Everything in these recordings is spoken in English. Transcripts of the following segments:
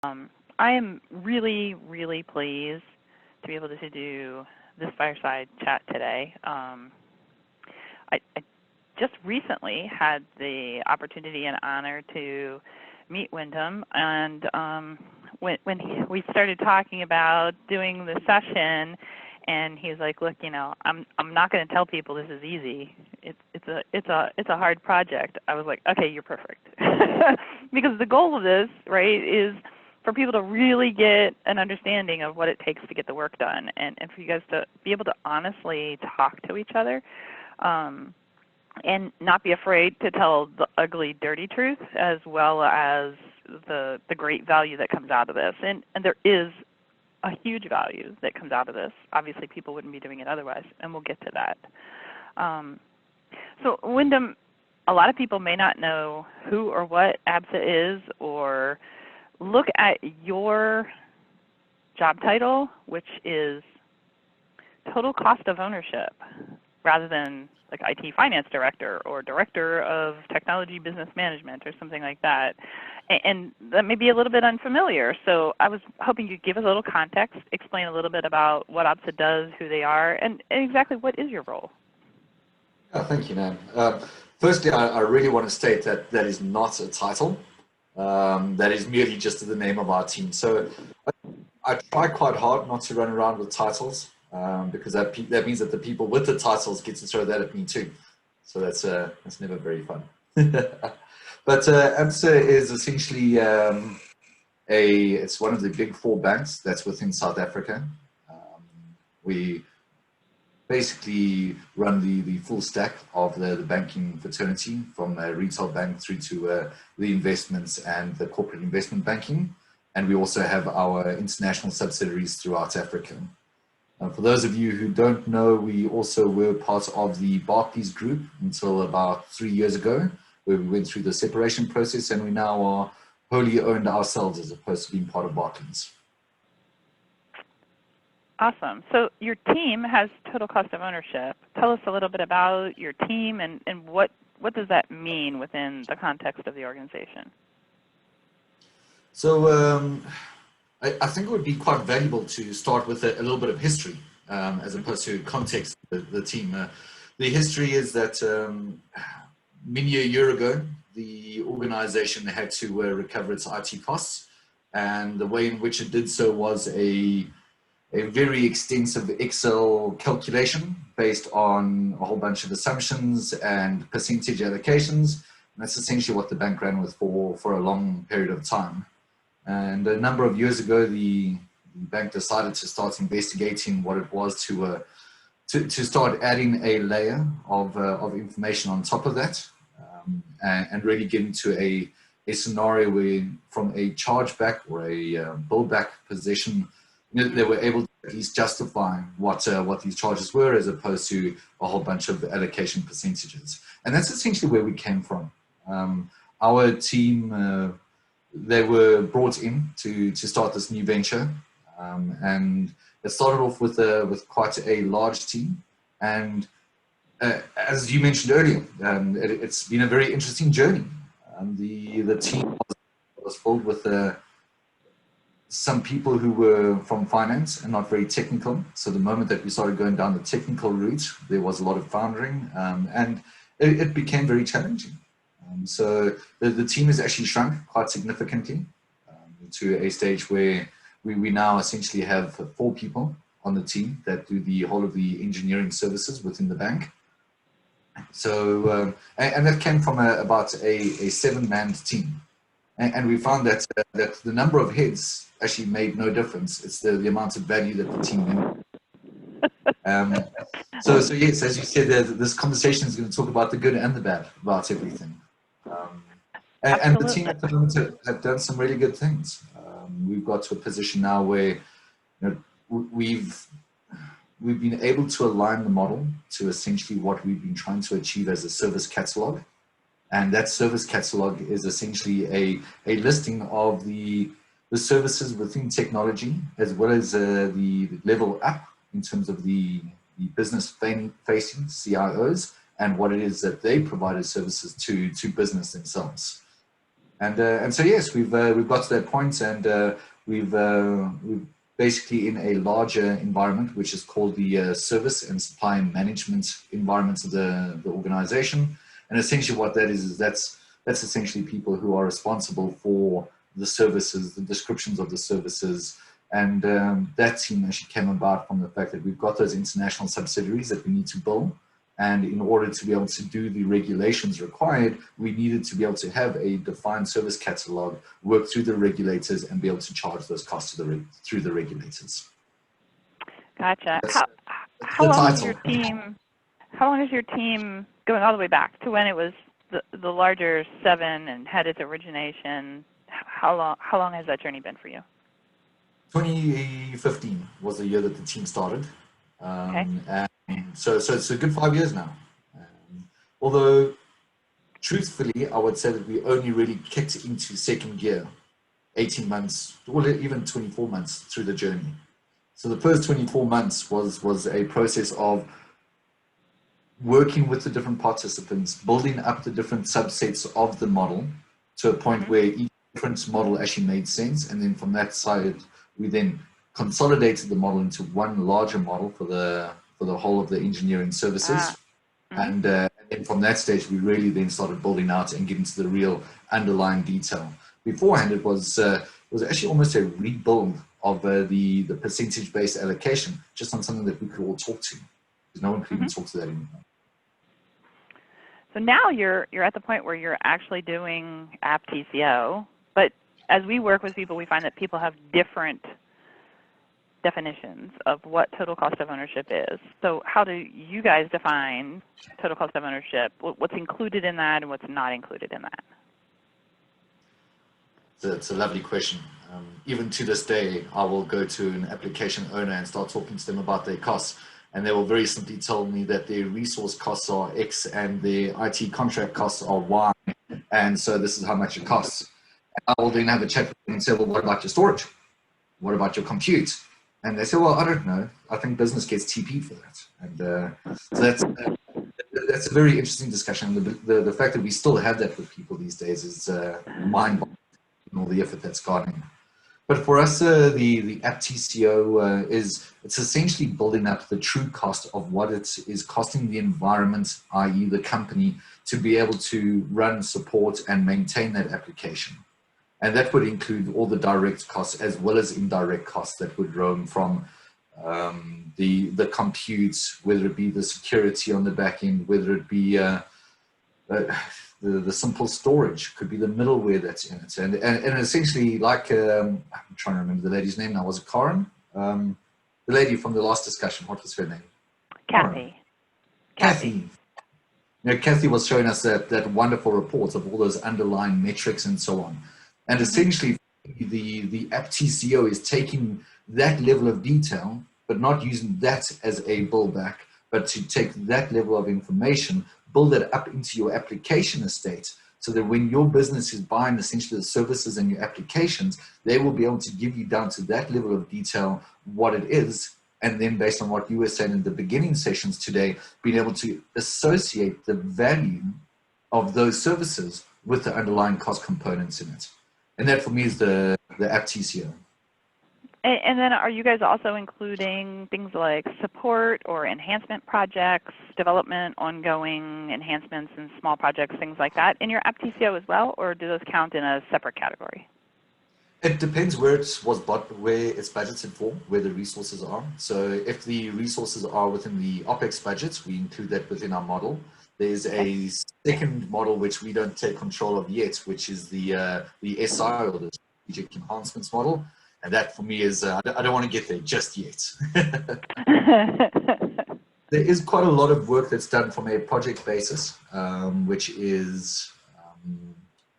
I am really, really pleased to be able to do this fireside chat today. I just recently had the opportunity and honor to meet Wyndham, and when we started talking about doing the session, and he was like, "Look, I'm not going to tell people this is easy. It's a hard project." I was like, "Okay, you're perfect," because the goal of this, right, is for people to really get an understanding of what it takes to get the work done, and for you guys to be able to honestly talk to each other, and not be afraid to tell the ugly, dirty truth, as well as the great value that comes out of this. And there is a huge value that comes out of this. Obviously, people wouldn't be doing it otherwise, and we'll get to that. So, Wyndham, a lot of people may not know who or what AppTCO is, or look at your job title, which is total cost of ownership, rather than like IT finance director or director of technology business management or something like that. And that may be a little bit unfamiliar. So I was hoping you'd give us a little context, explain a little bit about what AppTCO does, who they are, and exactly what is your role. Oh, thank you, Nan. Firstly, I really want to state that that is not a title. That is merely just the name of our team. So I try quite hard not to run around with titles, because that means that the people with the titles get to throw that at me too. So that's never very fun. But AppTCO is essentially it's one of the big four banks that's within South Africa. We basically run the full stack of the banking fraternity, from a retail bank through to the investments and the corporate investment banking. And we also have our international subsidiaries throughout Africa. For those of you who don't know, we also were part of the Barclays group until about 3 years ago, where we went through the separation process, and we now are wholly owned ourselves as opposed to being part of Barclays. Awesome. So your team has total cost of ownership. Tell us a little bit about your team, and what does that mean within the context of the organization? So I think it would be quite valuable to start with a little bit of history, as opposed to context of the team. The history is that many a year ago, the organization had to recover its IT costs, and the way in which it did so was a very extensive Excel calculation based on a whole bunch of assumptions and percentage allocations. And that's essentially what the bank ran with for a long period of time. And a number of years ago, the bank decided to start investigating what it was to start adding a layer of information on top of that, and really get into a scenario where, from a chargeback or a bill back position, they were able to at least justify what these charges were, as opposed to a whole bunch of allocation percentages. And that's essentially where we came from. Our team, they were brought in to start this new venture, and it started off with quite a large team. And as you mentioned earlier, it's been a very interesting journey. The team was filled with some people who were from finance and not very technical. So the moment that we started going down the technical route, there was a lot of foundering, and it became very challenging. So the team has actually shrunk quite significantly, to a stage where we now essentially have 4 people on the team that do the whole of the engineering services within the bank. So, and that came from about a 7-man team. And we found that the number of heads actually made no difference. It's the amount of value that the team made. So yes, as you said, this conversation is going to talk about the good and the bad about everything. And the team at the moment have done some really good things. We've got to a position now where we've been able to align the model to essentially what we've been trying to achieve as a service catalog. And that service catalog is essentially a listing of the services within technology, as well as the level up in terms of the business-facing CIOs, and what it is that they provide as services to business themselves. And so yes, we've got to that point, and we've basically in a larger environment, which is called the service and supply management environment of the organization. And essentially what that is that's essentially people who are responsible for the services, the descriptions of the services. And that team actually came about from the fact that we've got those international subsidiaries that we need to build. And in order to be able to do the regulations required, we needed to be able to have a defined service catalog, work through the regulators, and be able to charge those costs through the regulators. Gotcha. How long is your team? How long is your team going all the way back to when it was the larger 7 and had its origination? How long has that journey been for you? 2015 was the year that the team started. Okay. And so it's a good 5 years now. Although, truthfully, I would say that we only really kicked into second gear 18 months, or even 24 months through the journey. So the first 24 months was a process of working with the different participants, building up the different subsets of the model to a point where each different model actually made sense. And then from that side, we then consolidated the model into one larger model for the whole of the engineering services. And then from that stage, we really then started building out and getting to the real underlying detail. Beforehand, it was actually almost a rebuild of the percentage-based allocation, just on something that we could all talk to, because no one could even talk to that anymore. So now you're at the point where you're actually doing AppTCO, but as we work with people, we find that people have different definitions of what total cost of ownership is. So how do you guys define total cost of ownership? What's included in that and what's not included in that? It's a lovely question. Even to this day, I will go to an application owner and start talking to them about their costs. And they will very simply tell me that their resource costs are X and their IT contract costs are Y. And so this is how much it costs. And I will then have a chat with them and say, well, what about your storage? What about your compute? And they say, well, I don't know. I think business gets TP'd for that. And so that's a very interesting discussion. The fact that we still have that with people these days is mind-boggling, all the effort that's gone in. But for us, the AppTCO it's essentially building up the true cost of what it is costing the environment, i.e. the company, to be able to run, support, and maintain that application. And that would include all the direct costs as well as indirect costs that would roam from the compute, whether it be the security on the back end, whether it be the simple storage, could be the middleware that's in it. And essentially, like, I'm trying to remember the lady's name now, was it Karen? The lady from the last discussion, what was her name? Kathy. Kathy. You know, Kathy was showing us that wonderful report of all those underlying metrics and so on. And essentially, the AppTCO is taking that level of detail, but not using that as a buildback, but to take that level of information, build it up into your application estate, so that when your business is buying essentially the services and your applications, they will be able to give you down to that level of detail what it is. And then based on what you were saying in the beginning sessions today, being able to associate the value of those services with the underlying cost components in it. And that for me is the AppTCO. And then are you guys also including things like support or enhancement projects, development, ongoing enhancements and small projects, things like that in your AppTCO as well, or do those count in a separate category? It depends where it's budgeted for, where the resources are. So if the resources are within the OpEx budgets, we include that within our model. There's a second model which we don't take control of yet, which is the SI, or the strategic enhancements model. And that for me is, I don't want to get there just yet. There is quite a lot of work that's done from a project basis, which is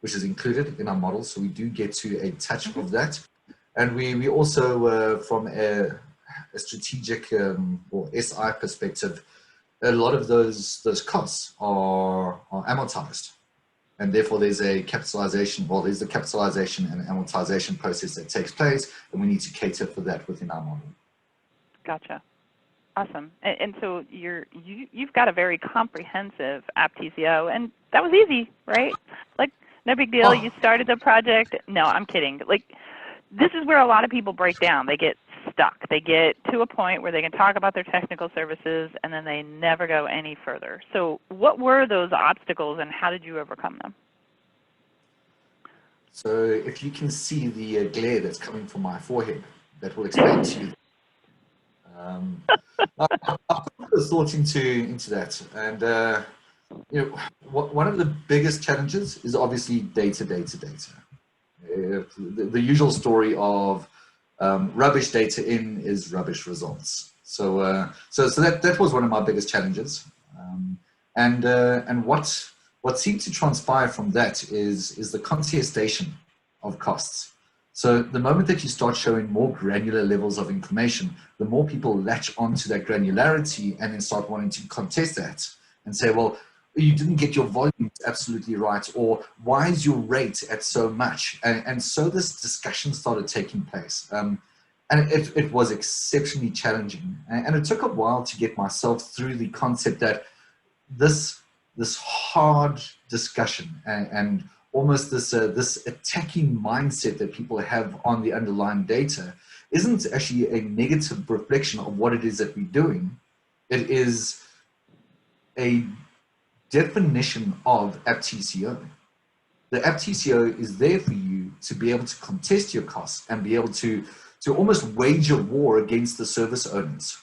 included in our model. So we do get to a touch of that. And we also, from a strategic or SI perspective, a lot of those costs are amortized. And therefore there's a capitalization, well, there's the capitalization and amortization process that takes place, and we need to cater for that within our model. Gotcha. Awesome. And so you've got a very comprehensive AppTCO, and that was easy, right? Like No big deal. You started the project. No, I'm kidding. Like, this is where a lot of people break down. They get stuck. They get to a point where they can talk about their technical services and then they never go any further. So what were those obstacles and how did you overcome them? So if you can see the glare that's coming from my forehead, that will explain to you. I put a thought into that, and you know, one of the biggest challenges is obviously data. The usual story of rubbish data in is rubbish results. So that was one of my biggest challenges, and what seemed to transpire from that is the contestation of costs. So the moment that you start showing more granular levels of information, the more people latch onto that granularity and then start wanting to contest that and say, well, you didn't get your volumes absolutely right, or why is your rate at so much? And so this discussion started taking place. And it was exceptionally challenging. And it took a while to get myself through the concept that this hard discussion and almost this attacking mindset that people have on the underlying data isn't actually a negative reflection of what it is that we're doing. It is a definition of AppTCO. The AppTCO is there for you to be able to contest your costs and be able to almost wage a war against the service owners.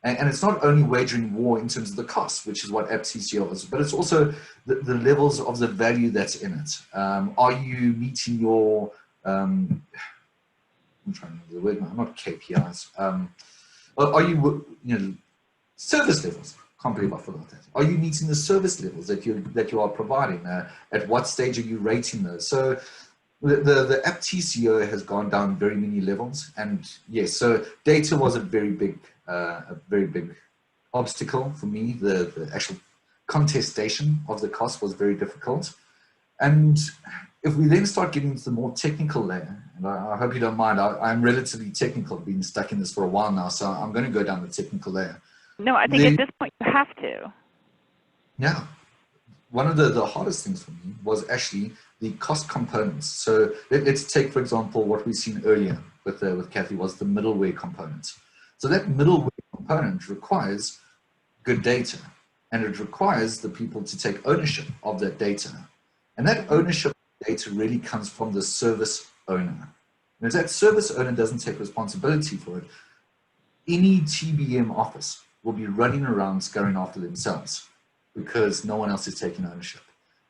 And it's not only wagering war in terms of the cost, which is what AppTCO is, but it's also the levels of the value that's in it. Are you meeting your, I'm trying to remember the word, not KPIs. Are you, service levels? Can't believe I forgot that. Are you meeting the service levels that you are providing? At what stage are you rating those? So the AppTCO has gone down very many levels, and yes, so data was a very big obstacle for me. The actual contestation of the cost was very difficult. And if we then start getting into the more technical layer, and I hope you don't mind, I'm relatively technical, being stuck in this for a while now, so I'm going to go down the technical layer. No, I think at this point you have to. Yeah. One of the hardest things for me was actually the cost components. So let's take, for example, what we've seen earlier with Kathy was the middleware component. So that middleware component requires good data, and it requires the people to take ownership of that data. And that ownership of data really comes from the service owner. And if that service owner doesn't take responsibility for it, any TBM office will be running around scurrying after themselves because no one else is taking ownership.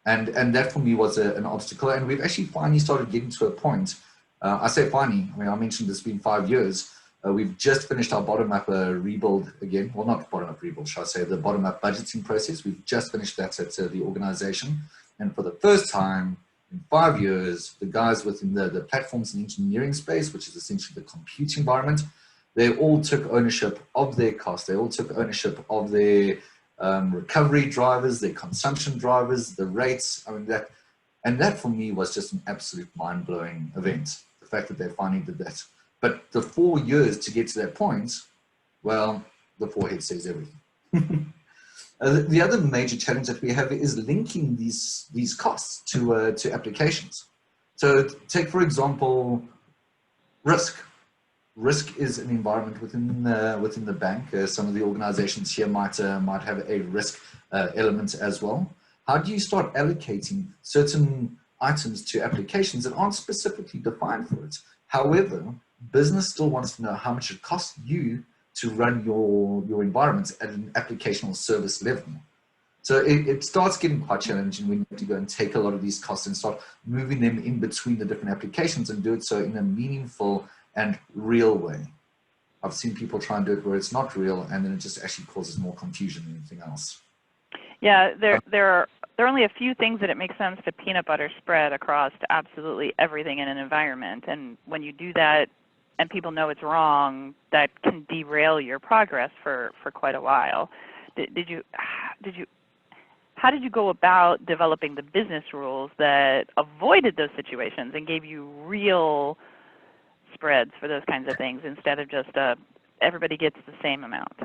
And that for me was an obstacle. And we've actually finally started getting to a point. I say finally, I mean, I mentioned it's been 5 years. We've just finished our bottom-up rebuild again. Well, not bottom-up rebuild, shall I say, the bottom-up budgeting process. We've just finished that at the organization. And for the first time in 5 years, the guys within the platforms and engineering space, which is essentially the compute environment, they all took ownership of their costs. They all took ownership of their recovery drivers, their consumption drivers, the rates. I mean, that for me was just an absolute mind-blowing event. The fact that they finally did that. But the 4 years to get to that point, well, the forehead says everything. The other major challenge that we have is linking these costs to applications. So take, for example, risk. Risk is an environment within the bank. Some of the organizations here might have a risk element as well. How do you start allocating certain items to applications that aren't specifically defined for it? However, business still wants to know how much it costs you to run your environments at an applicational service level. So it starts getting quite challenging when you have to go and take a lot of these costs and start moving them in between the different applications and do it so in a meaningful and real way. I've seen people try and do it where it's not real, and then it just actually causes more confusion than anything else. Yeah, there are only a few things that it makes sense to peanut butter spread across to absolutely everything in an environment. And when you do that and people know it's wrong, that can derail your progress for quite a while. How did you go about developing the business rules that avoided those situations and gave you real spreads for those kinds of things instead of just everybody gets the same amount?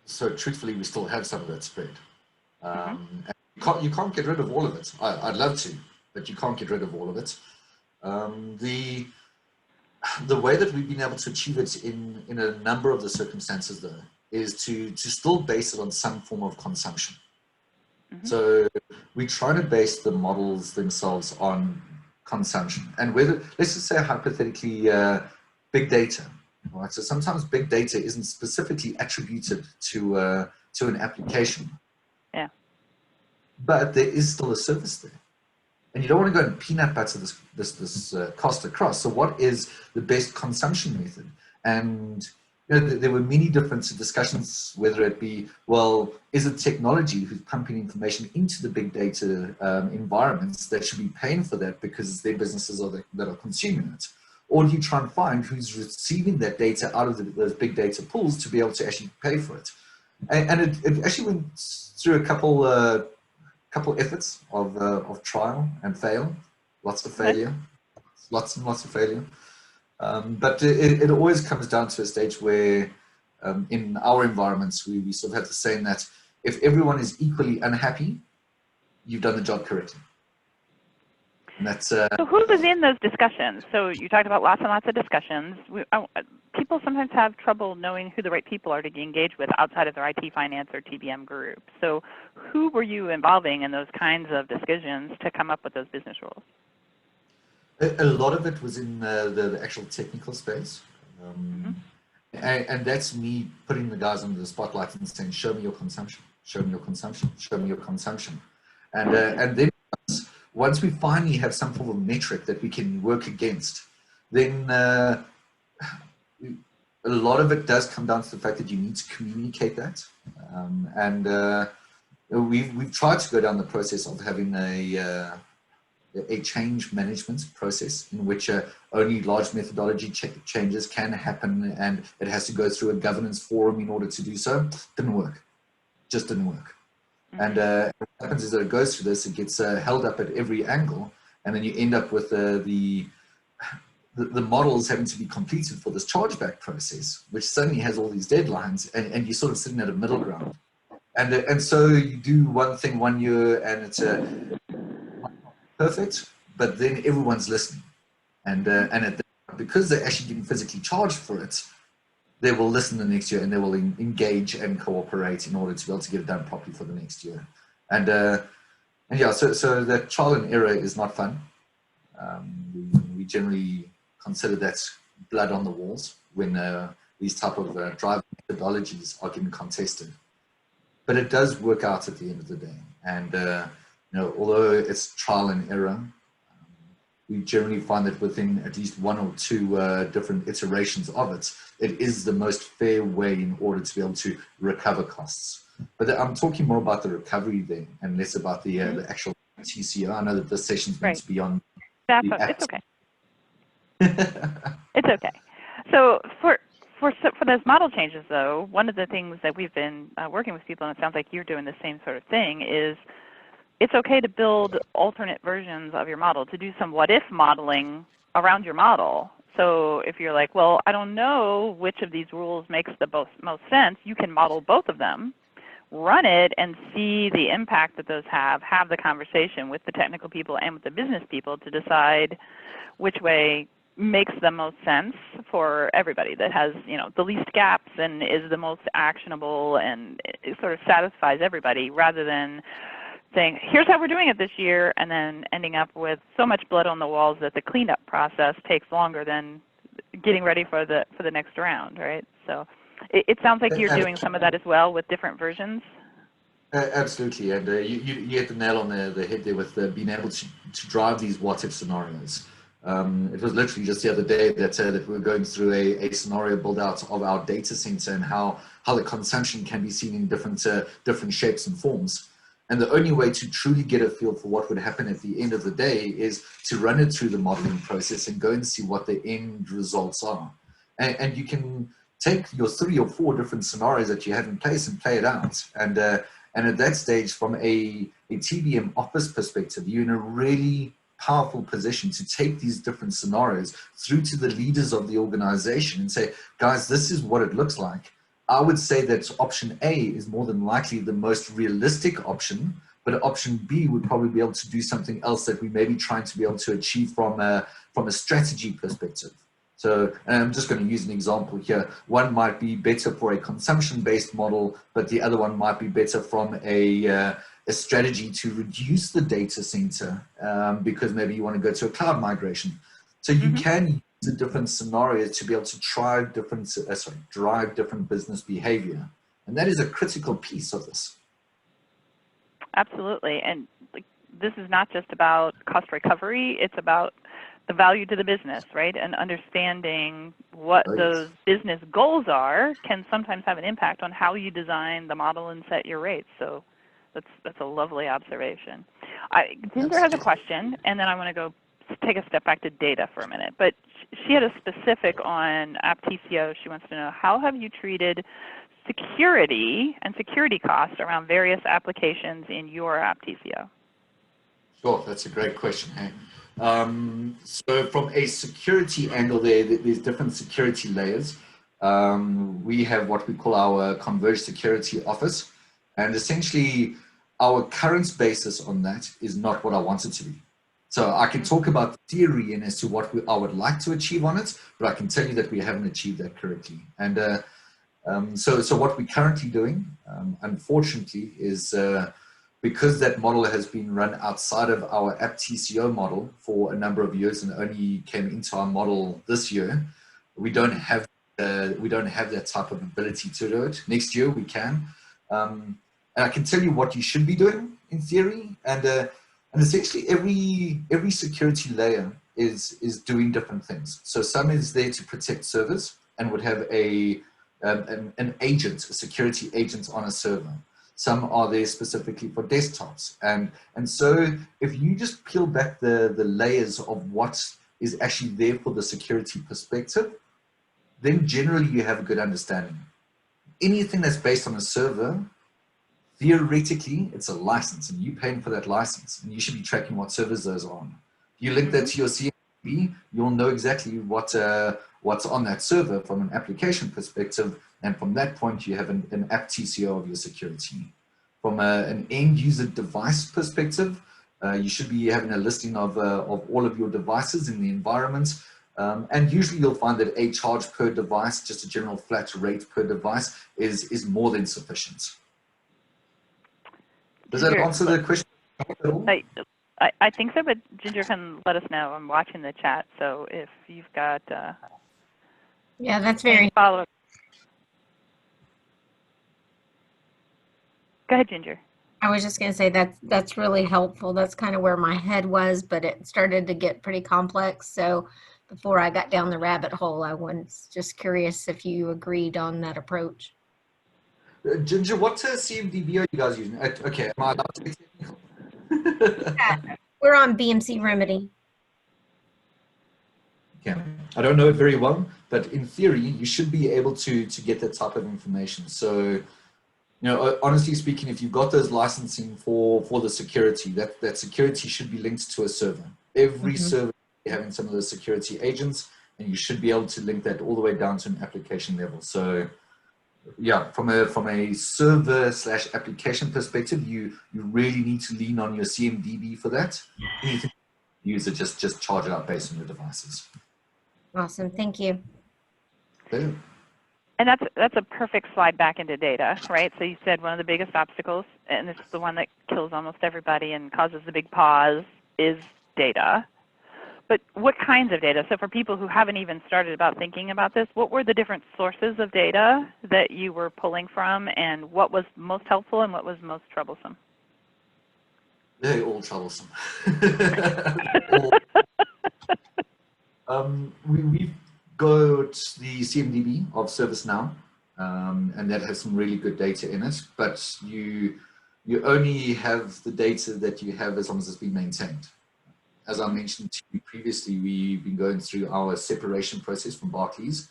So truthfully, we still have some of that spread. And You can't get rid of all of it. I'd love to, but you can't get rid of all of it. The way that we've been able to achieve it in a number of the circumstances, though, is to still base it on some form of consumption. Mm-hmm. So we try to base the models themselves on consumption, and whether, let's just say hypothetically, big data, right? So sometimes big data isn't specifically attributed to an application, yeah, but there is still a service there, and you don't want to go and peanut butter this cost across. So what is the best consumption method? And there were many different discussions, whether it be, well, is it technology who's pumping information into the big data environments that should be paying for that because it's their businesses that are consuming it? Or do you try and find who's receiving that data out of those big data pools to be able to actually pay for it? And it actually went through a couple efforts of trial and fail, lots of failure, lots and lots of failure. But it always comes down to a stage where, in our environments, we sort of have the saying that if everyone is equally unhappy, you've done the job correctly. And that's so who was in those discussions? So you talked about lots and lots of discussions. People sometimes have trouble knowing who the right people are to engage with outside of their IT, finance, or TBM group. So who were you involving in those kinds of decisions to come up with those business rules? A lot of it was in the actual technical space. And that's me putting the guys under the spotlight and saying, show me your consumption, show me your consumption, show me your consumption. And then once we finally have some form of metric that we can work against, then a lot of it does come down to the fact that you need to communicate that. We've tried to go down the process of having a change management process in which only large methodology changes can happen, and it has to go through a governance forum in order to do so. Didn't work. Just didn't work. And what happens is that it goes through this, it gets held up at every angle, and then you end up with the models having to be completed for this chargeback process, which suddenly has all these deadlines, and you're sort of sitting at a middle ground. And so you do one thing 1 year, and it's perfect, but then everyone's listening, and because they're actually getting physically charged for it, they will listen the next year, and they will engage and cooperate in order to be able to get it done properly for the next year. And yeah, so that trial and error is not fun. We generally consider that blood on the walls when these type of driving methodologies are getting contested. But it does work out at the end of the day, and although it's trial and error, we generally find that within at least 1 or 2 different iterations of it, it is the most fair way in order to be able to recover costs. But I'm talking more about the recovery then, and less about the actual TCO. I know that this session's meant to be on. It's okay. It's okay. So for those model changes, though, one of the things that we've been working with people, and it sounds like you're doing the same sort of thing, is it's okay to build alternate versions of your model, to do some what-if modeling around your model. So if you're like, well, I don't know which of these rules makes the most sense, you can model both of them, run it, and see the impact that those have the conversation with the technical people and with the business people to decide which way makes the most sense for everybody, that has the least gaps and is the most actionable, and it sort of satisfies everybody, rather than saying, here's how we're doing it this year, and then ending up with so much blood on the walls that the cleanup process takes longer than getting ready for the next round, right? So it sounds like you're doing some of that as well with different versions. Absolutely, and you hit the nail on the head there with being able to drive these what-if scenarios. It was literally just the other day that we were going through a scenario build out of our data center, and how the consumption can be seen in different shapes and forms. And the only way to truly get a feel for what would happen at the end of the day is to run it through the modeling process and go and see what the end results are. And you can take your 3 or 4 different scenarios that you have in place and play it out. And at that stage, from a TBM office perspective, you're in a really powerful position to take these different scenarios through to the leaders of the organization and say, guys, this is what it looks like. I would say that option A is more than likely the most realistic option, But option B would probably be able to do something else that we may be trying to be able to achieve from a strategy perspective. So I'm just going to use an example here. One might be better for a consumption-based model, but the other one might be better from a strategy to reduce the data center because maybe you want to go to a cloud migration. So you can use the different scenarios to be able to try different, drive different business behavior. And that is a critical piece of this. Absolutely. And this is not just about cost recovery, it's about the value to the business, right? And understanding what those business goals are can sometimes have an impact on how you design the model and set your rates. So that's a lovely observation. Ginger has a question, and then I want to go take a step back to data for a minute. But she had a specific on AppTCO. She wants to know, how have you treated security and security costs around various applications in your AppTCO? Sure, that's a great question. Hey? So from a security angle, there's different security layers. We have what we call our converged security office, and essentially our current basis on that is not what I want it to be. So I can talk about theory and as to what I would like to achieve on it, but I can tell you that we haven't achieved that correctly. And so what we're currently doing, unfortunately, is because that model has been run outside of our AppTCO model for a number of years and only came into our model this year, we don't have that type of ability to do it. Next year we can, and I can tell you what you should be doing in theory. And essentially every security layer is doing different things. So some is there to protect servers and would have an agent, a security agent on a server. Some are there specifically for desktops. And so if you just peel back the layers of what is actually there for the security perspective, then generally you have a good understanding. Anything that's based on a server, theoretically, it's a license and you're paying for that license and you should be tracking what servers those are on. If you link that to your CMDB, you'll know exactly what's on that server from an application perspective, and from that point you have an AppTCO of your security. From an end user device perspective, you should be having a listing of all of your devices in the environment, and usually you'll find that a charge per device, just a general flat rate per device, is more than sufficient. Does that answer the question at all? I think so, but Ginger can let us know. I'm watching the chat, so if you've got yeah, that's very follow-up. Go ahead, Ginger. I was just going to say that's really helpful. That's kind of where my head was, but it started to get pretty complex. So before I got down the rabbit hole, I was just curious if you agreed on that approach. Ginger, what CMDB are you guys using? Okay, am I allowed to be technical? Yeah, we're on BMC Remedy. Okay. I don't know it very well, but in theory, you should be able to get that type of information. So, honestly speaking, if you've got those licensing for the security, that security should be linked to a server. Every server having some of those security agents, and you should be able to link that all the way down to an application level. So, yeah, from a server / application perspective, you really need to lean on your CMDB for that. Anything you use it, just charge it up based on your devices. Awesome, thank you. Okay. And that's a perfect slide back into data, right? So you said one of the biggest obstacles, and it's the one that kills almost everybody and causes the big pause, is data. But what kinds of data? So for people who haven't even started about thinking about this, what were the different sources of data that you were pulling from, and what was most helpful and what was most troublesome? They're all troublesome. We've got the CMDB of ServiceNow, and that has some really good data in it, but you only have the data that you have as long as it's been maintained. As I mentioned to you previously, we've been going through our separation process from Barclays,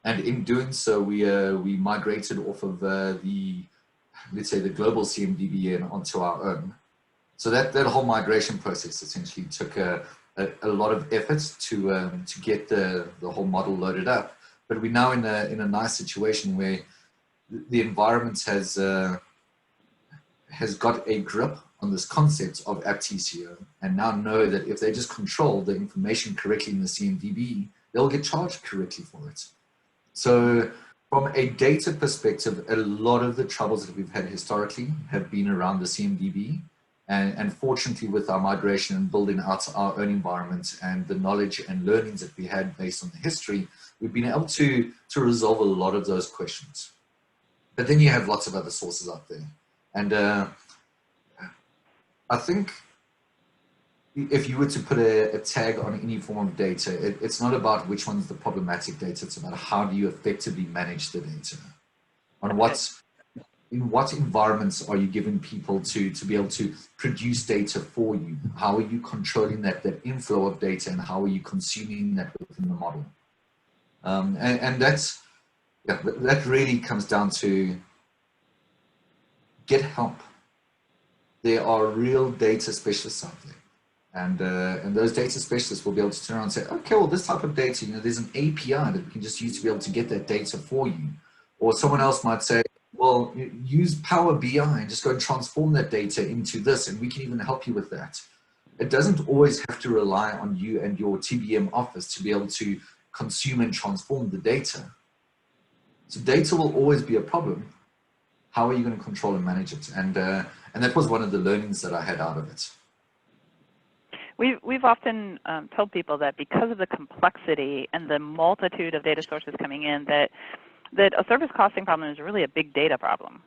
and in doing so, we migrated off of let's say the global CMDB and onto our own. So that whole migration process essentially took a lot of effort to get the whole model loaded up. But we're now in a nice situation where the environment has has got a grip on this concept of AppTCO and now know that if they just control the information correctly in the CMDB, they'll get charged correctly for it. So from a data perspective, a lot of the troubles that we've had historically have been around the CMDB. And fortunately, with our migration and building out our own environment and the knowledge and learnings that we had based on the history, we've been able to resolve a lot of those questions. But then you have lots of other sources out there. And I think if you were to put a tag on any form of data, it's not about which one's the problematic data. It's about how do you effectively manage the data. On in what environments are you giving people to be able to produce data for you? How are you controlling that inflow of data, and how are you consuming that within the model? And that's, yeah, that really comes down to get help. There are real data specialists out there. And those data specialists will be able to turn around and say, okay, well, this type of data, there's an API that we can just use to be able to get that data for you. Or someone else might say, well, use Power BI and just go and transform that data into this, and we can even help you with that. It doesn't always have to rely on you and your TBM office to be able to consume and transform the data. So data will always be a problem. How are you going to control and manage it? And that was one of the learnings that I had out of it. We've often told people that because of the complexity and the multitude of data sources coming in, that a service costing problem is really a big data problem.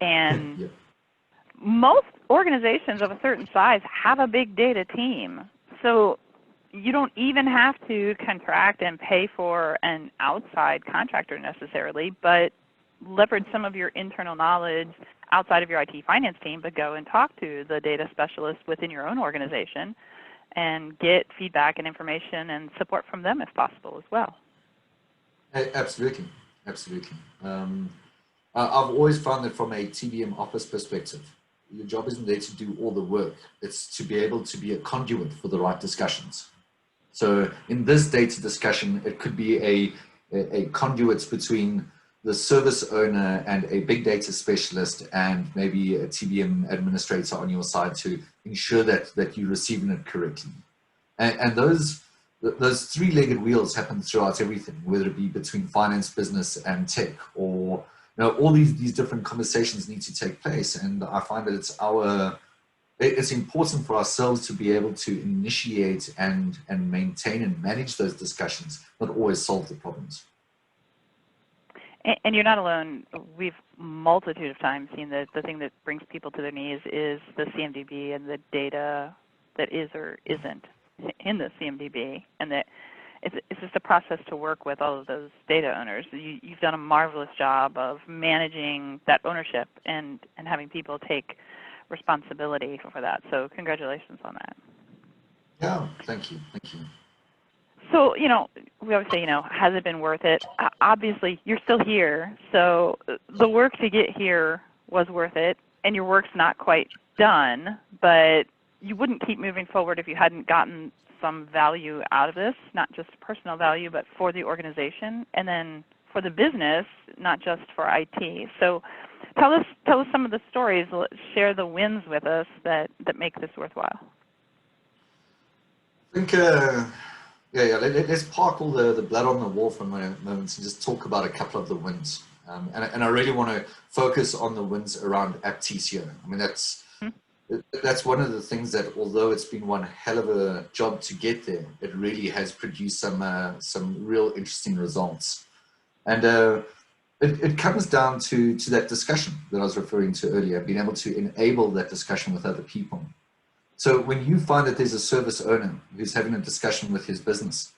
And Yeah. most organizations of a certain size have a big data team. So you don't even have to contract and pay for an outside contractor necessarily, but leverage some of your internal knowledge outside of your IT finance team, but go and talk to the data specialists within your own organization and get feedback and information and support from them if possible as well. Absolutely, absolutely. I've always found that from a TBM office perspective, your job isn't there to do all the work. It's to be able to be a conduit for the right discussions. So in this data discussion, it could be a conduit between the service owner and a big data specialist and maybe a TBM administrator on your side to ensure that you're receiving it correctly. And those three-legged wheels happen throughout everything, whether it be between finance, business, and tech, or all these different conversations need to take place. And I find that it's important for ourselves to be able to initiate and maintain and manage those discussions, not always solve the problems. And you're not alone. We've multitude of times seen that the thing that brings people to their knees is the CMDB and the data that is or isn't in the CMDB, and that it's just a process to work with all of those data owners. You've done a marvelous job of managing that ownership and having people take responsibility for that. So congratulations on that. Yeah, thank you. So, we always say, has it been worth it? Obviously, you're still here. So the work to get here was worth it, and your work's not quite done, but you wouldn't keep moving forward if you hadn't gotten some value out of this, not just personal value, but for the organization, and then for the business, not just for IT. So tell us some of the stories, share the wins with us that make this worthwhile. I think, let's park all the blood on the wall for a moment and just talk about a couple of the wins. And I really want to focus on the wins around AppTCO. I mean, that's one of the things that, although it's been one hell of a job to get there, it really has produced some real interesting results. And it comes down to that discussion that I was referring to earlier, being able to enable that discussion with other people. So when you find that there's a service owner who's having a discussion with his business,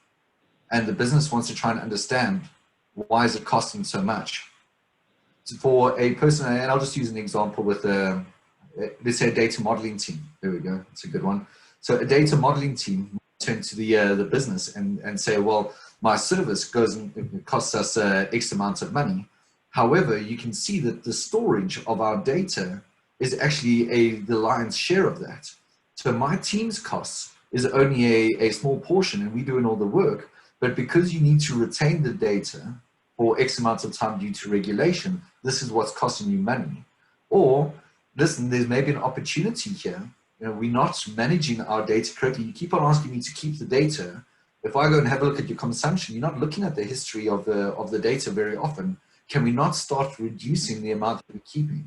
and the business wants to try and understand why is it costing so much. So for a person, and I'll just use an example with let's say a data modeling team. There we go. It's a good one. So a data modeling team turn to the business and say, well, my service goes and it costs us X amount of money. However, you can see that the storage of our data is actually the lion's share of that. So my team's costs is only a small portion, and we're doing all the work. But because you need to retain the data for X amount of time due to regulation, this is what's costing you money. Or listen, there's maybe an opportunity here. We're not managing our data correctly. You keep on asking me to keep the data. If I go and have a look at your consumption, you're not looking at the history of the data very often. Can we not start reducing the amount that we're keeping?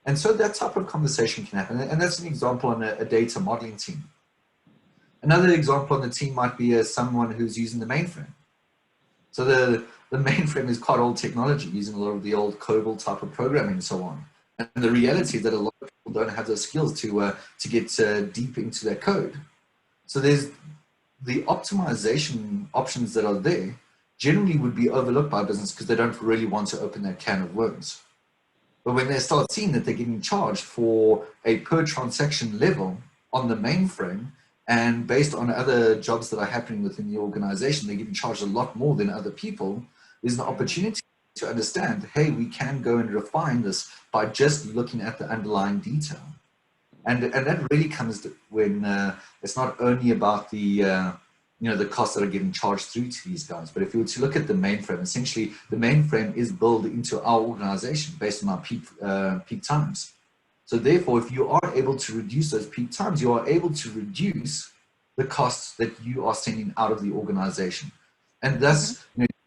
And so that type of conversation can happen. And that's an example on a data modeling team. Another example on the team might be someone who's using the mainframe. So the mainframe is quite old technology, using a lot of the old COBOL type of programming and so on. And the reality is that a lot of people don't have those skills to get deep into their code. So there's the optimization options that are there generally would be overlooked by business because they don't really want to open that can of worms. But when they start seeing that they're getting charged for a per transaction level on the mainframe, and based on other jobs that are happening within the organization, they're getting charged a lot more than other people, there's an opportunity to understand, hey, we can go and refine this by just looking at the underlying detail. And that really comes to when it's not only about the the costs that are getting charged through to these guys, but if you were to look at the mainframe, essentially the mainframe is built into our organization based on our peak times. So therefore, if you are able to reduce those peak times, you are able to reduce the costs that you are sending out of the organization. And thus,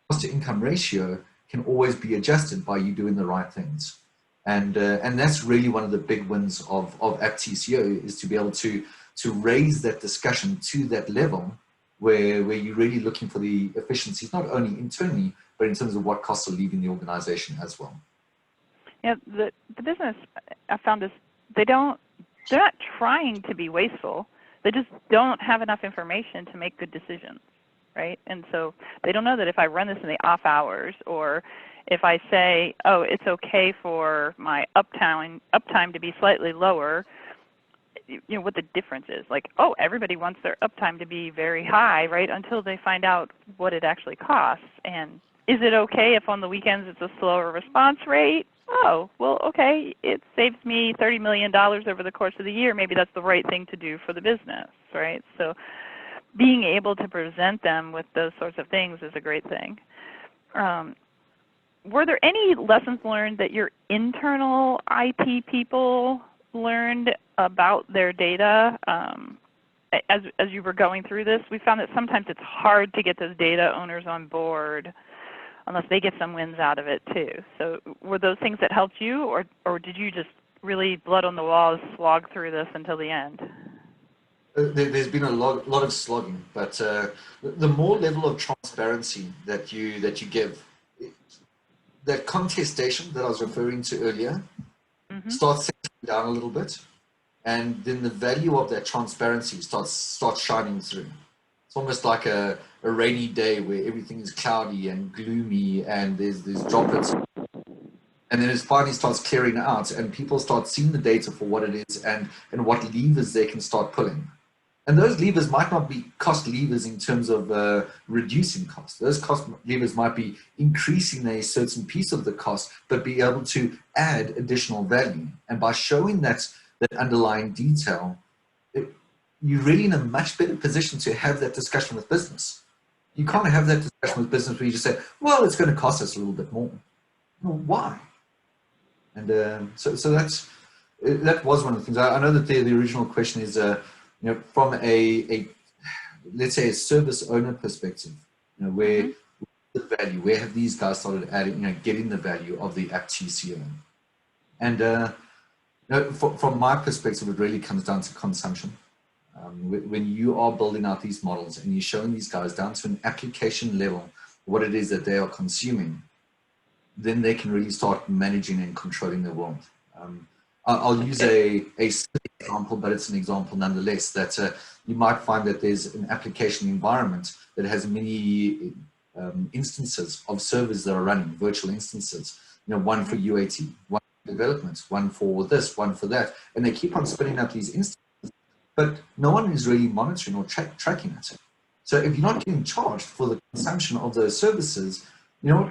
cost to income ratio can always be adjusted by you doing the right things. And that's really one of the big wins of AppTCO, is to be able to raise that discussion to that level where you're really looking for the efficiencies, not only internally, but in terms of what costs are leaving the organization as well. Yeah, the business, I found, is they're not trying to be wasteful. They just don't have enough information to make good decisions, right? And so they don't know that if I run this in the off hours, or if I say, oh, it's okay for my uptime to be slightly lower, what the difference is. Like, oh, everybody wants their uptime to be very high, right, until they find out what it actually costs. And is it okay if on the weekends it's a slower response rate? Oh, well, okay, it saves me $30 million over the course of the year. Maybe that's the right thing to do for the business, right? So being able to present them with those sorts of things is a great thing. Were there any lessons learned that your internal IT people learned about their data as you were going through this? We found that sometimes it's hard to get those data owners on board unless they get some wins out of it too. So were those things that helped you, or did you just really blood on the walls slog through this until the end? There's been a lot of slogging, but the more level of transparency that you give, that contestation that I was referring to earlier starts settling down a little bit, and then the value of that transparency starts shining through. It's almost like a rainy day where everything is cloudy and gloomy and there's droplets. And then it finally starts clearing out and people start seeing the data for what it is and what levers they can start pulling. And those levers might not be cost levers in terms of reducing costs. Those cost levers might be increasing a certain piece of the cost, but be able to add additional value. And by showing that underlying detail, you're really in a much better position to have that discussion with business. You can't have that discussion with business where you just say, well, it's going to cost us a little bit more. Well, why? And so that was one of the things. I know that the original question is, from a let's say a service owner perspective, where the value, where have these guys started adding, getting the value of the AppTCO? And from my perspective, it really comes down to consumption. When you are building out these models and you're showing these guys down to an application level what it is that they are consuming, then they can really start managing and controlling their world. I'll use a silly example, but it's an example nonetheless, that you might find that there's an application environment that has many instances of servers that are running, virtual instances, one for UAT, one for development, one for this, one for that, and they keep on spinning up these instances, but no one is really monitoring or tracking it. So if you're not getting charged for the consumption of those services, you're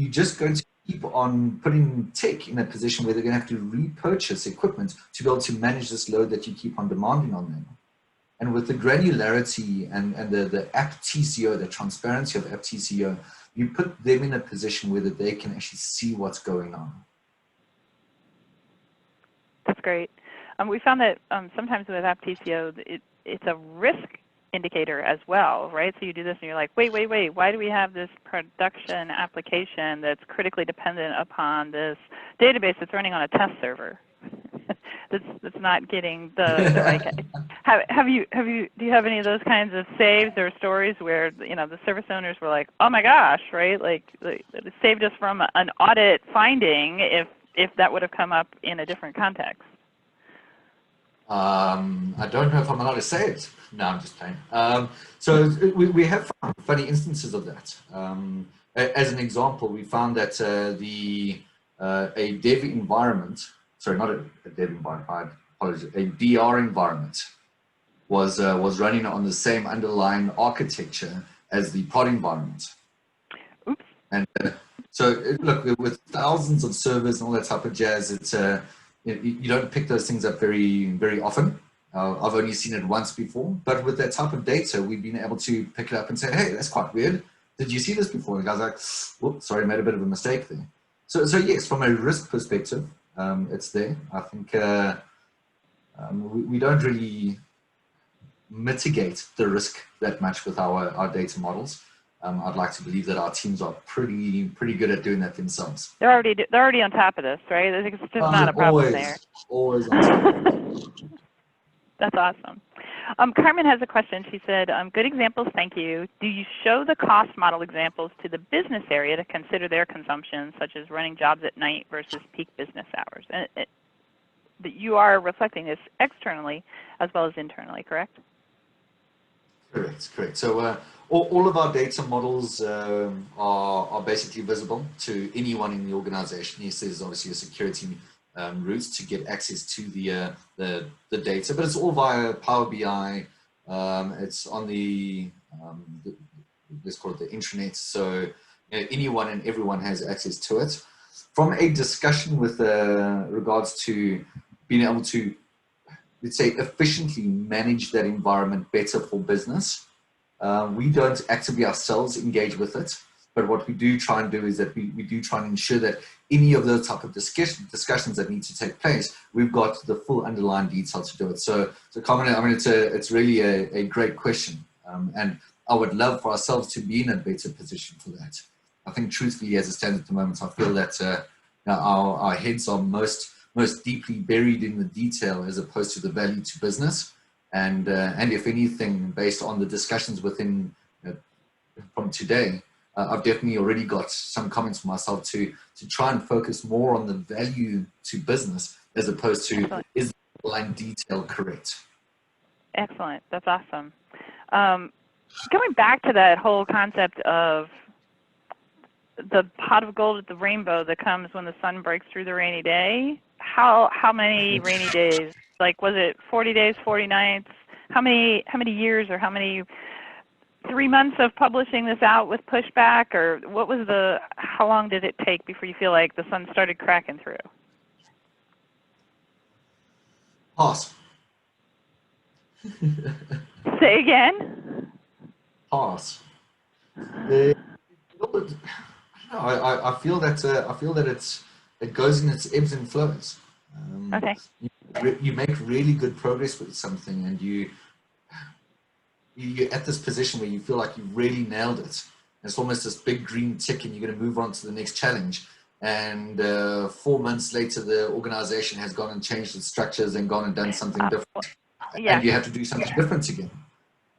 just going to keep on putting tech in a position where they're going to have to repurchase equipment to be able to manage this load that you keep on demanding on them. And with the granularity and the AppTCO, the transparency of AppTCO, you put them in a position where they can actually see what's going on. That's great. We found that sometimes with AppTCO, it's a risk indicator as well, right? So you do this and you're like, wait, why do we have this production application that's critically dependent upon this database that's running on a test server? that's not getting the right do you have any of those kinds of saves or stories where, you know, the service owners were like, oh my gosh, right? Like it saved us from an audit finding if that would have come up in a different context. I don't know if I'm allowed to say it. No, I'm just playing. So we have found funny instances of that. As an example, we found that a dev environment, sorry, not a dev environment, I apologize, a DR environment was running on the same underlying architecture as the prod environment. Oops. And so look, with thousands of servers and all that type of jazz, it's you don't pick those things up very often. I've only seen it once before, but with that type of data, we've been able to pick it up and say, hey, that's quite weird. Did you see this before? And the guy's like, whoops, sorry, made a bit of a mistake there. So yes, from a risk perspective, it's there. I think we don't really mitigate the risk that much with our data models. I'd like to believe that our teams are pretty good at doing that themselves. They're already on top of this, right? I think it's just not a problem there. Always on top. That's awesome. Carmen has a question. She said, good examples, thank you. Do you show the cost model examples to the business area to consider their consumption, such as running jobs at night versus peak business hours? And you are reflecting this externally as well as internally, correct? Correct. So all of our data models are basically visible to anyone in the organization. Yes, there's obviously a security route to get access to the data, but it's all via Power BI. It's on the let's call it the intranet, so anyone and everyone has access to it. From a discussion with regards to being able to, let's say, efficiently manage that environment better for business, we don't actively ourselves engage with it. But what we do try and do is that we do try and ensure that any of those type of discussions that need to take place, we've got the full underlying detail to do it. So Carmen, I mean, it's really a great question. And I would love for ourselves to be in a better position for that. I think truthfully, as it stands at the moment, I feel that our heads are most deeply buried in the detail as opposed to the value to business. And if anything, based on the discussions within from today, I've definitely already got some comments for myself to try and focus more on the value to business as opposed to Excellent. Is the line detail correct? Excellent. That's awesome. Going back to that whole concept of the pot of gold at the rainbow that comes when the sun breaks through the rainy day, how many rainy days? Like, was it 40 days, 40 nights? How many years or how many 3 months of publishing this out with pushback, or how long did it take before you feel like the sun started cracking through? Pass. Say again? Pass. I feel that it goes in its ebbs and flows. Okay. You make really good progress with something, and you're at this position where you feel like you've really nailed it. It's almost this big green tick, and you're going to move on to the next challenge. And 4 months later, the organization has gone and changed its structures and gone and done something different. Yeah. And you have to do something different again.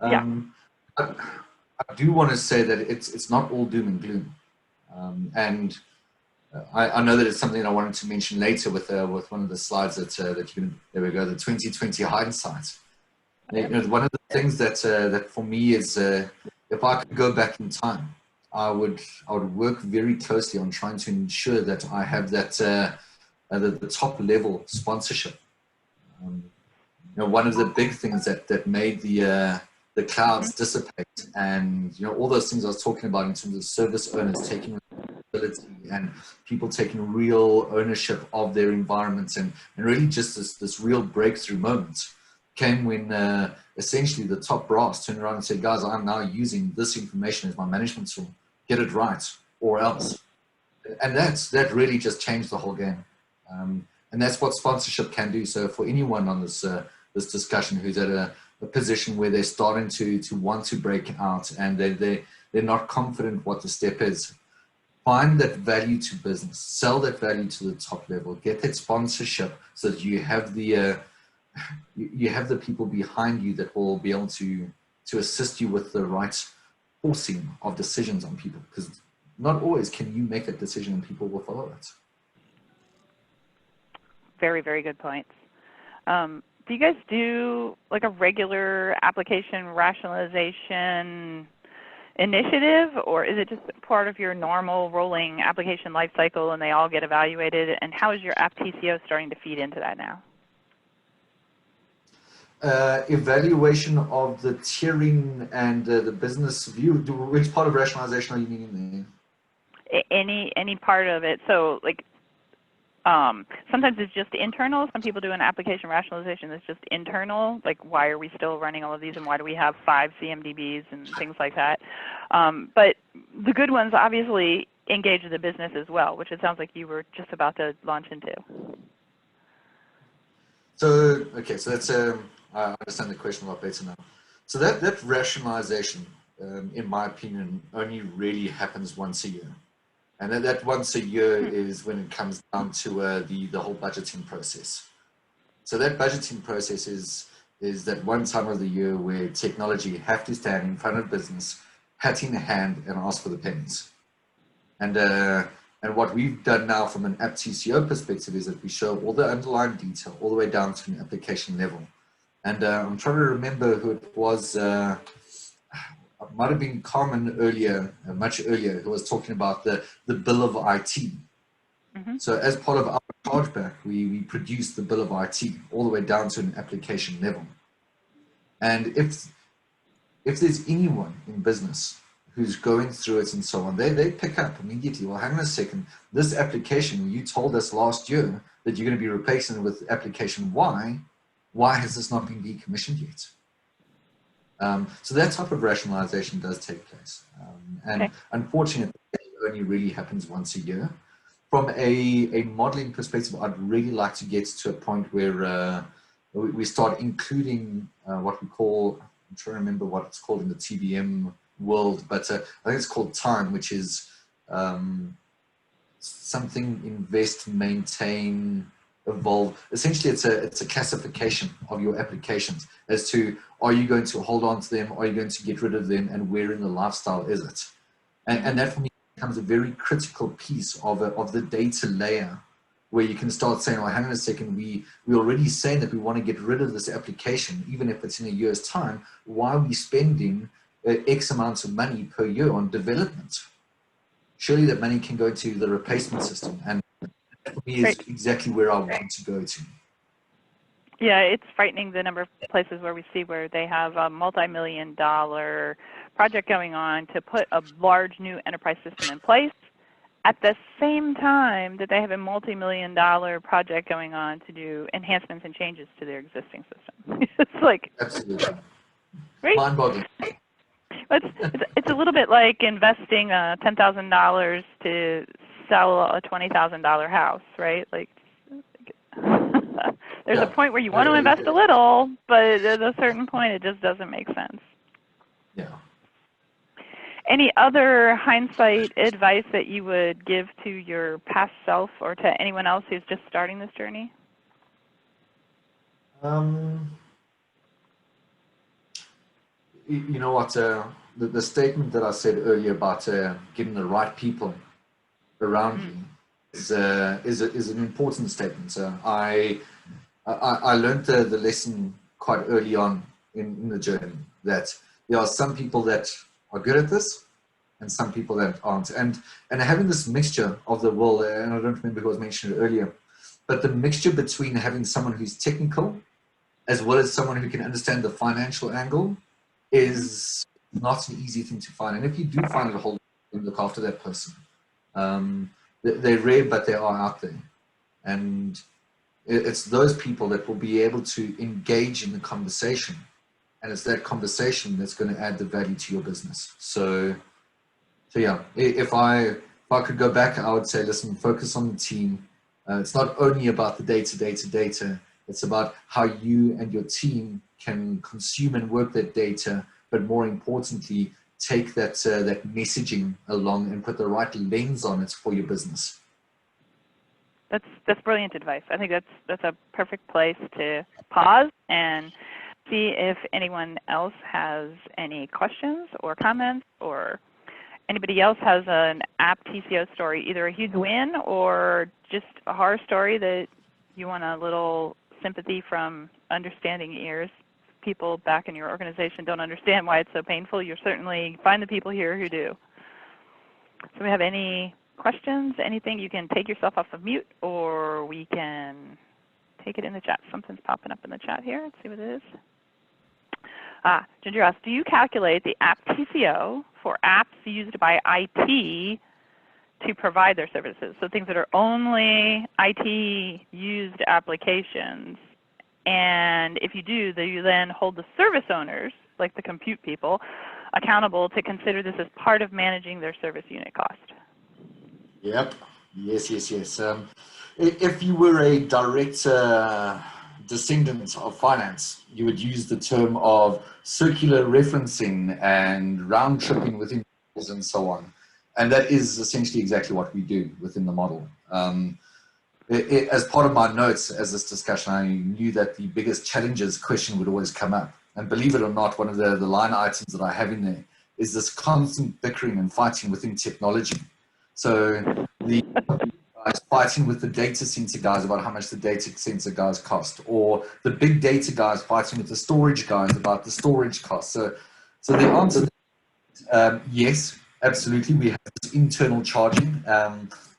I do want to say that it's not all doom and gloom. I know that it's something I wanted to mention later with one of the slides there we go, the 2020 hindsight. You know, one of the things that for me is if I could go back in time, I would work very closely on trying to ensure that I have that the top level sponsorship. You know, one of the big things that made the clouds dissipate, and you know, all those things I was talking about in terms of service owners taking responsibility and people taking real ownership of their environments, and really just this real breakthrough moment came when essentially the top brass turned around and said, guys, I'm now using this information as my management tool. Get it right or else. And that really just changed the whole game. And that's what sponsorship can do. So for anyone on this this discussion who's at a position where they're starting to want to break out and they're not confident what the step is, find that value to business, sell that value to the top level, get that sponsorship so that you have the people behind you that will be able to assist you with the right forcing of decisions on people, because not always can you make a decision and people will follow it. Very, very good points. Do you guys do like a regular application rationalization initiative, or is it just part of your normal rolling application lifecycle and they all get evaluated? And how is your AppTCO starting to feed into that now? Evaluation of the tiering and the business view. Which part of rationalization are you meaning there? Any part of it. So like sometimes it's just internal. Some people do an application rationalization that's just internal, like why are we still running all of these and why do we have 5 CMDBs and things like that. But the good ones obviously engage the business as well, which it sounds like you were just about to launch into. So, okay, so that's, I understand the question a lot better now. So that rationalization, in my opinion, only really happens once a year. And then that once a year is when it comes down to the whole budgeting process. So that budgeting process is that one time of the year where technology have to stand in front of business, hat in hand, and ask for the pennies. And what we've done now from an AppTCO perspective is that we show all the underlying detail all the way down to an application level. And I'm trying to remember who it was. It might have been Carmen earlier, much earlier, who was talking about the bill of IT. Mm-hmm. So as part of our chargeback, we produce the bill of IT all the way down to an application level. And if there's anyone in business who's going through it and so on, they pick up immediately, well, hang on a second, this application, you told us last year that you're going to be replacing it with application Y. Why has this not been decommissioned yet? So that type of rationalization does take place. And unfortunately, it only really happens once a year. From a modeling perspective, I'd really like to get to a point where we start including what we call, I'm trying to remember what it's called in the TBM world, but I think it's called time, which is something invest, maintain, evolve. Essentially, it's a classification of your applications as to, are you going to hold on to them, are you going to get rid of them, and where in the lifestyle is it? And that for me becomes a very critical piece of the data layer, where you can start saying, well, hang on a second, we're already saying that we want to get rid of this application, even if it's in a year's time. Why are we spending X amounts of money per year on development? Surely that money can go to the replacement system, and that for me is exactly where I want to go to. Yeah, it's frightening the number of places where we see where they have a multi-million-dollar project going on to put a large new enterprise system in place at the same time that they have a multi-million-dollar project going on to do enhancements and changes to their existing system. It's like, absolutely, right? Mind-boggling. It's a little bit like investing $10,000 to sell a $20,000 house, right? Like, there's a point where you want to invest a little, but at a certain point, it just doesn't make sense. Yeah. Any other hindsight advice that you would give to your past self or to anyone else who's just starting this journey? You know what? The statement that I said earlier about getting the right people around you is an important statement. So I learned the lesson quite early on in the journey, that there are some people that are good at this and some people that aren't. And having this mixture of the world, and I don't remember who was mentioned earlier, but the mixture between having someone who's technical as well as someone who can understand the financial angle is not an easy thing to find. And if you do find it, hold and look after that person. They're rare, but they are out there. And it's those people that will be able to engage in the conversation. And it's that conversation that's going to add the value to your business. So yeah, if I could go back, I would say, listen, focus on the team, It's not only about the data. It's about how you and your team can consume and work that data, but more importantly, take that that messaging along and put the right lens on it for your business. That's brilliant advice. I think that's a perfect place to pause and see if anyone else has any questions or comments, or anybody else has an AppTCO story, either a huge win or just a horror story that you want a little sympathy from understanding ears. People back in your organization don't understand why it's so painful. You'll certainly find the people here who do. So we have any questions, anything? You can take yourself off of mute, or we can take it in the chat. Something's popping up in the chat here. Let's see what it is. Ginger asks, do you calculate the AppTCO for apps used by IT to provide their services? So things that are only IT-used applications. And if you do you then hold the service owners, like the compute people, accountable to consider this as part of managing their service unit cost? Yep. Yes. If you were a direct descendant of finance, you would use the term of circular referencing and round tripping within and so on. And that is essentially exactly what we do within the model. As part of my notes as this discussion, I knew that the biggest challenges question would always come up. And believe it or not, one of the line items that I have in there is this constant bickering and fighting within technology. So the guys fighting with the data center guys about how much the data center guys cost, or the big data guys fighting with the storage guys about the storage cost. So the answer is yes, absolutely. We have this internal charging.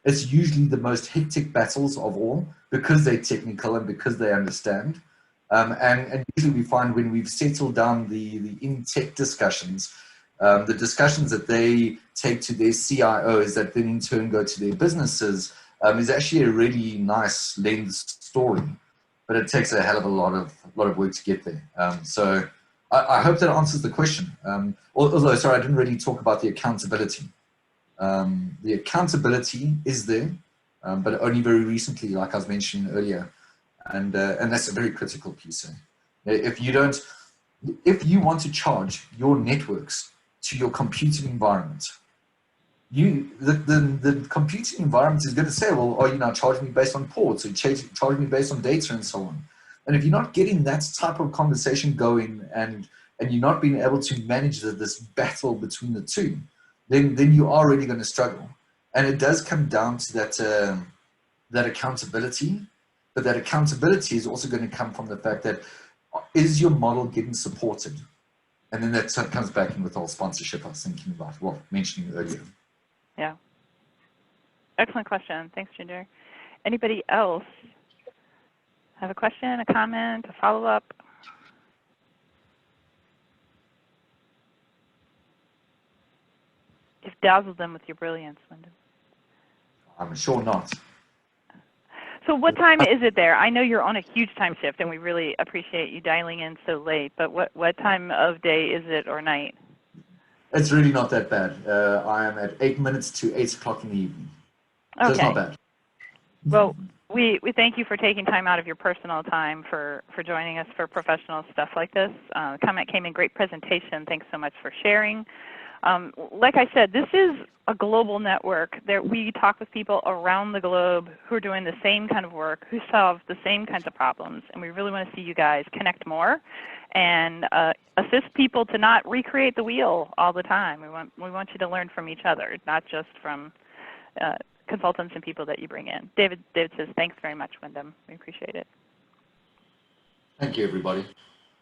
It's usually the most hectic battles of all because they're technical and because they understand. And usually we find when we've settled down the in-tech discussions, the discussions that they take to their CIOs that then in turn go to their businesses is actually a really nice lens story, but it takes a hell of a lot of work to get there. So I hope that answers the question. Although, sorry, I didn't really talk about the accountability. The accountability is there, but only very recently, like I was mentioning earlier, and that's a very critical piece. If you want to charge your networks to your computing environment, the computing environment is going to say, well, are you now charging me based on ports, or charging me based on data and so on? And if you're not getting that type of conversation going, and you're not being able to manage this battle between the two, then you are really going to struggle. And it does come down to that accountability, but that accountability is also going to come from the fact that, is your model getting supported? And then that comes back in with the whole sponsorship I was thinking about, mentioning earlier. Yeah. Excellent question. Thanks, Ginger. Anybody else have a question, a comment, a follow-up? You've dazzled them with your brilliance, Wyndham. I'm sure not. So what time is it there? I know you're on a huge time shift, and we really appreciate you dialing in so late, but what time of day is it, or night? It's really not that bad. I am at 8 minutes to 8 o'clock in the evening. So okay. It's not bad. Well, we thank you for taking time out of your personal time for joining us for professional stuff like this. Comment came in, great presentation. Thanks so much for sharing. Like I said, this is a global network. We talk with people around the globe who are doing the same kind of work, who solve the same kinds of problems, and we really want to see you guys connect more and assist people to not recreate the wheel all the time. We want you to learn from each other, not just from consultants and people that you bring in. David says, thanks very much, Wyndham. We appreciate it. Thank you, everybody.